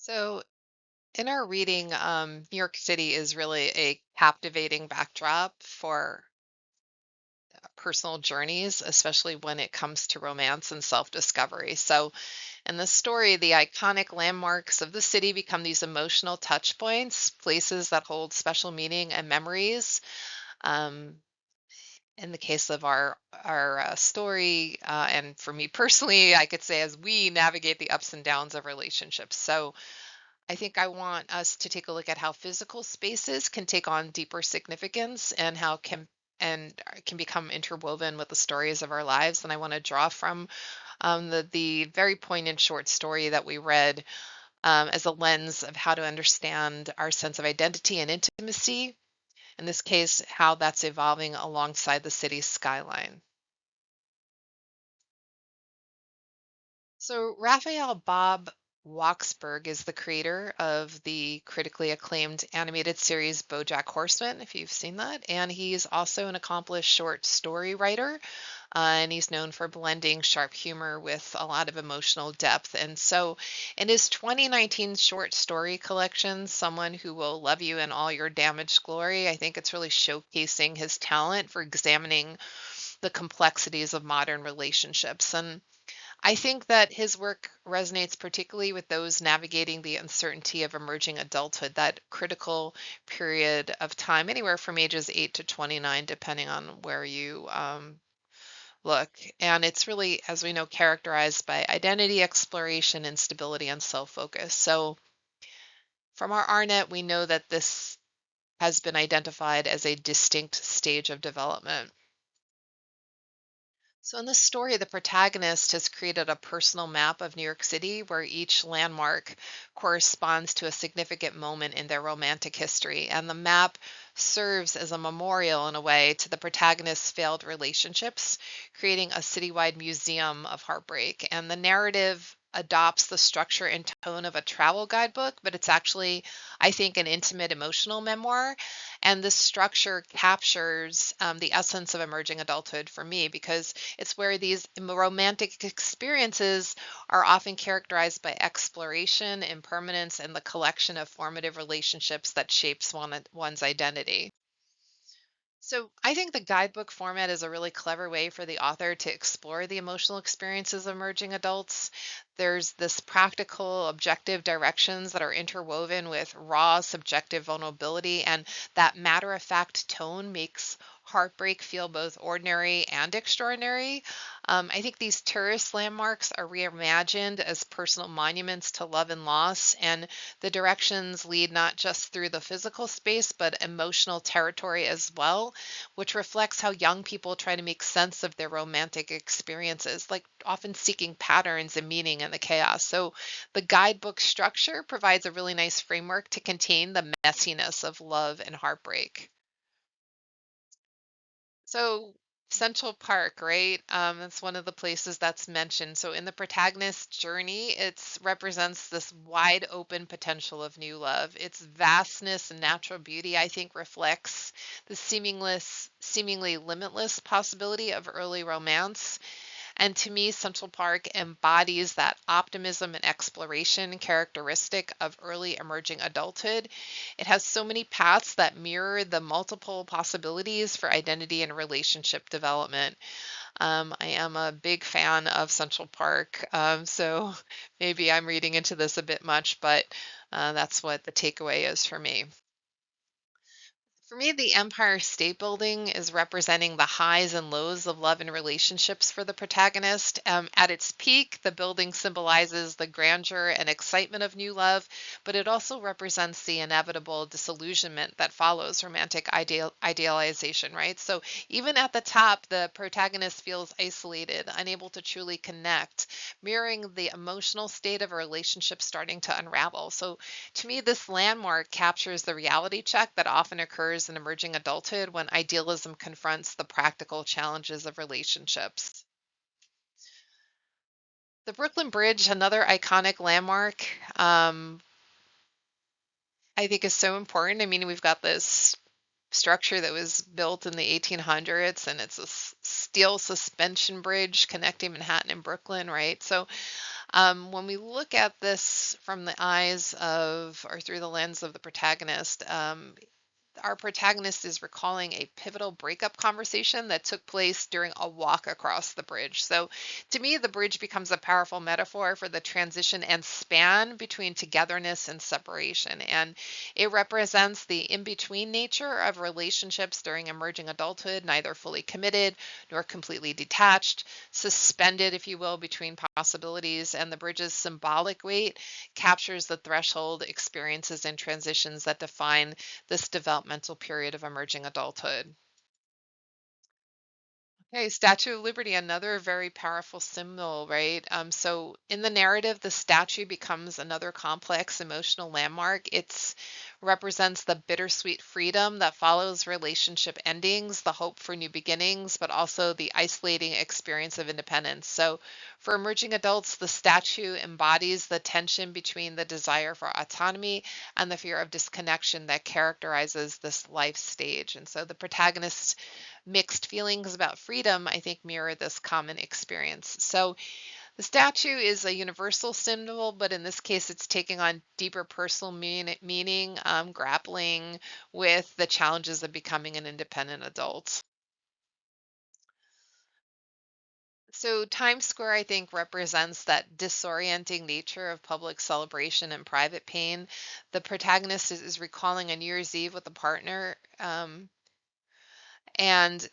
So, in our reading, New York City is really a captivating backdrop for personal journeys, especially when it comes to romance and self discovery. So, in the story, the iconic landmarks of the city become these emotional touch points, places that hold special meaning and memories. Um, in the case of our story, and for me personally, I could say as we navigate the ups and downs of relationships. So, I think I want us to take a look at how physical spaces can take on deeper significance and how can become interwoven with the stories of our lives. And I want to draw from the very poignant short story that we read as a lens of how to understand our sense of identity and intimacy. In this case, how that's evolving alongside the city's skyline. So Raphael Bob Waksberg is the creator of the critically acclaimed animated series BoJack Horseman, if you've seen that, and he's also an accomplished short story writer, and he's known for blending sharp humor with a lot of emotional depth. And so, in his 2019 short story collection, Someone Who Will Love You in All Your Damaged Glory, I think it's really showcasing his talent for examining the complexities of modern relationships. And I think that his work resonates particularly with those navigating the uncertainty of emerging adulthood, that critical period of time, anywhere from ages 8 to 29, depending on where you look. And it's really, as we know, characterized by identity exploration, instability, and self focus. So, from our RNet, we know that this has been identified as a distinct stage of development. So, in this story, the protagonist has created a personal map of New York City where each landmark corresponds to a significant moment in their romantic history. And the map serves as a memorial, in a way, to the protagonist's failed relationships, creating a citywide museum of heartbreak. And the narrative adopts the structure and tone of a travel guidebook, but it's actually, I think, an intimate emotional memoir. And this structure captures the essence of emerging adulthood for me because it's where these romantic experiences are often characterized by exploration, impermanence, and the collection of formative relationships that shapes one's identity. So I think the guidebook format is a really clever way for the author to explore the emotional experiences of emerging adults. There's this practical, objective directions that are interwoven with raw, subjective vulnerability, and that matter of fact tone makes heartbreak feel both ordinary and extraordinary. I think these tourist landmarks are reimagined as personal monuments to love and loss, and the directions lead not just through the physical space, but emotional territory as well, which reflects how young people try to make sense of their romantic experiences, like often seeking patterns and meaning in the chaos. So the guidebook structure provides a really nice framework to contain the messiness of love and heartbreak. So Central Park, right? That's one of the places that's mentioned. So in the protagonist's journey, it represents this wide open potential of new love. Its vastness and natural beauty, I think, reflects the seemingly limitless possibility of early romance. And to me, Central Park embodies that optimism and exploration characteristic of early emerging adulthood. It has so many paths that mirror the multiple possibilities for identity and relationship development. I am a big fan of Central Park, so maybe I'm reading into this a bit much, but that's what the takeaway is for me. For me, the Empire State Building is representing the highs and lows of love and relationships for the protagonist. At its peak, the building symbolizes the grandeur and excitement of new love, but it also represents the inevitable disillusionment that follows romantic idealization, right? So even at the top, the protagonist feels isolated, unable to truly connect, mirroring the emotional state of a relationship starting to unravel. So to me, this landmark captures the reality check that often occurs in emerging adulthood when idealism confronts the practical challenges of relationships. The Brooklyn Bridge, another iconic landmark, I think is so important. I mean, we've got this structure that was built in the 1800s, and it's a steel suspension bridge connecting Manhattan and Brooklyn, right? So When we look at this from the eyes of, or through the lens of the protagonist, our protagonist is recalling a pivotal breakup conversation that took place during a walk across the bridge. So, to me, the bridge becomes a powerful metaphor for the transition and span between togetherness and separation. And it represents the in between nature of relationships during emerging adulthood, neither fully committed nor completely detached, suspended, if you will, between possibilities. And the bridge's symbolic weight captures the threshold experiences and transitions that define this developmental period of emerging adulthood. Okay, Statue of Liberty, another very powerful symbol, right? So in the narrative, the statue becomes another complex emotional landmark. It's represents the bittersweet freedom that follows relationship endings, the hope for new beginnings, but also the isolating experience of independence. So for emerging adults, the statue embodies the tension between the desire for autonomy and the fear of disconnection that characterizes this life stage. And so the protagonist mixed feelings about freedom, I think, mirror this common experience. So the statue is a universal symbol, but in this case, it's taking on deeper personal meaning, grappling with the challenges of becoming an independent adult. So Times Square, I think, represents that disorienting nature of public celebration and private pain. The protagonist is recalling a New Year's Eve with a partner, and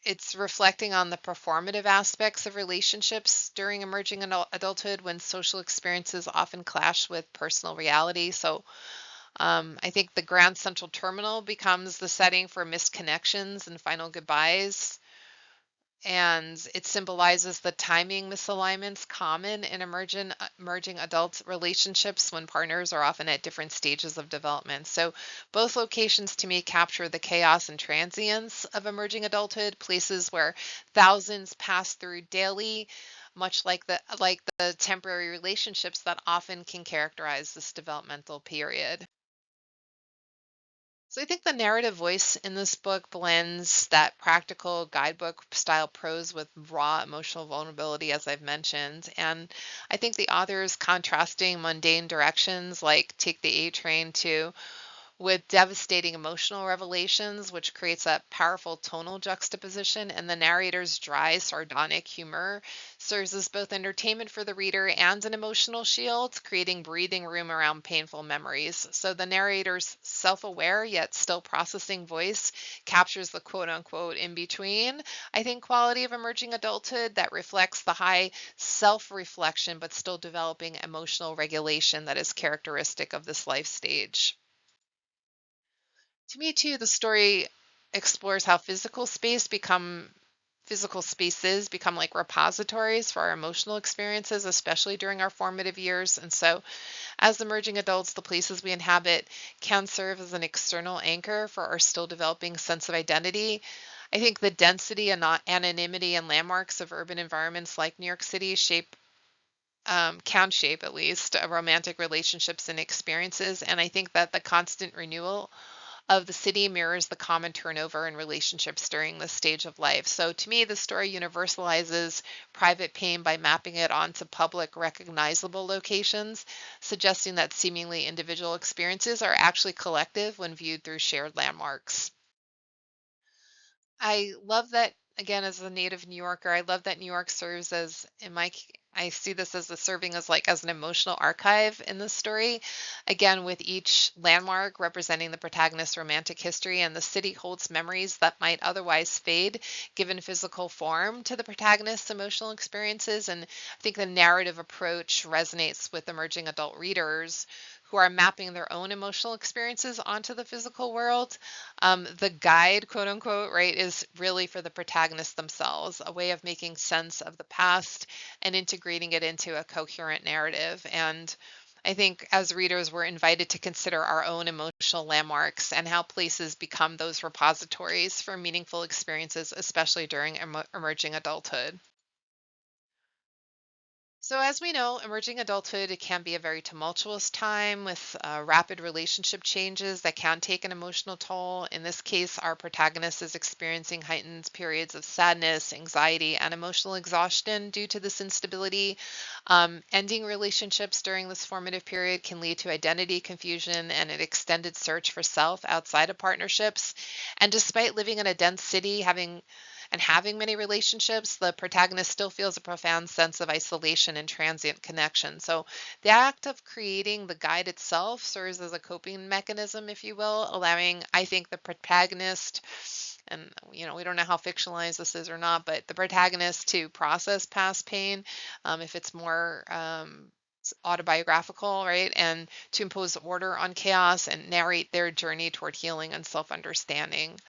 it's reflecting on the performative aspects of relationships during emerging adulthood when social experiences often clash with personal reality. So I think the Grand Central Terminal becomes the setting for missed connections and final goodbyes, and it symbolizes the timing misalignments common in emerging adult relationships when partners are often at different stages of development. So both locations to me capture the chaos and transience of emerging adulthood, places where thousands pass through daily, much like the temporary relationships that often can characterize this developmental period. So I think the narrative voice in this book blends that practical guidebook style prose with raw emotional vulnerability, as I've mentioned. And I think the author's contrasting mundane directions like take the A train to with devastating emotional revelations, which creates a powerful tonal juxtaposition, and the narrator's dry, sardonic humor serves as both entertainment for the reader and an emotional shield, creating breathing room around painful memories. So the narrator's self aware yet still processing voice captures the quote unquote in between, I think, quality of emerging adulthood that reflects the high self reflection but still developing emotional regulation that is characteristic of this life stage. To me too, the story explores how physical spaces become like repositories for our emotional experiences, especially during our formative years. And so, as emerging adults, the places we inhabit can serve as an external anchor for our still developing sense of identity. I think the density and anonymity and landmarks of urban environments like New York City can shape at least romantic relationships and experiences. And I think that the constant renewal of the city mirrors the common turnover in relationships during this stage of life. So to me, the story universalizes private pain by mapping it onto public recognizable locations, suggesting that seemingly individual experiences are actually collective when viewed through shared landmarks. I love that again as a native New Yorker, I love that New York serves as I see this as a serving as like as an emotional archive in the story. Again, with each landmark representing the protagonist's romantic history, and the city holds memories that might otherwise fade given physical form to the protagonist's emotional experiences. And I think the narrative approach resonates with emerging adult readers who are mapping their own emotional experiences onto the physical world. The guide, quote unquote, right, is really for the protagonists themselves, a way of making sense of the past and integrating it into a coherent narrative. And I think as readers, we're invited to consider our own emotional landmarks and how places become those repositories for meaningful experiences, especially during emerging adulthood. So, as we know, emerging adulthood it can be a very tumultuous time with rapid relationship changes that can take an emotional toll. In this case, our protagonist is experiencing heightened periods of sadness, anxiety, and emotional exhaustion due to this instability. Ending relationships during this formative period can lead to identity confusion and an extended search for self outside of partnerships. And despite living in a dense city, having many relationships, the protagonist still feels a profound sense of isolation and transient connection. So, the act of creating the guide itself serves as a coping mechanism, if you will, allowing, I think, the protagonist, and we don't know how fictionalized this is or not, but the protagonist to process past pain, if it's more autobiographical, right? And to impose order on chaos and narrate their journey toward healing and self understanding.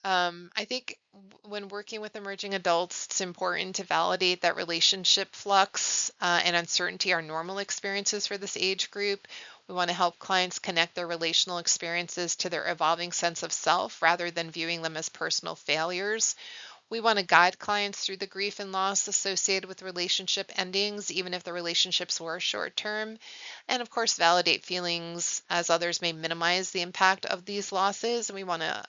I think when working with emerging adults, it's important to validate that relationship flux and uncertainty are normal experiences for this age group. We want to help clients connect their relational experiences to their evolving sense of self rather than viewing them as personal failures. We want to guide clients through the grief and loss associated with relationship endings, even if the relationships were short term. And of course, validate feelings as others may minimize the impact of these losses. And we want to,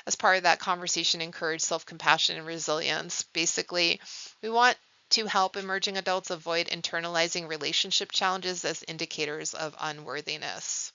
as part of that conversation, encourage self compassion and resilience. Basically, we want to help emerging adults avoid internalizing relationship challenges as indicators of unworthiness.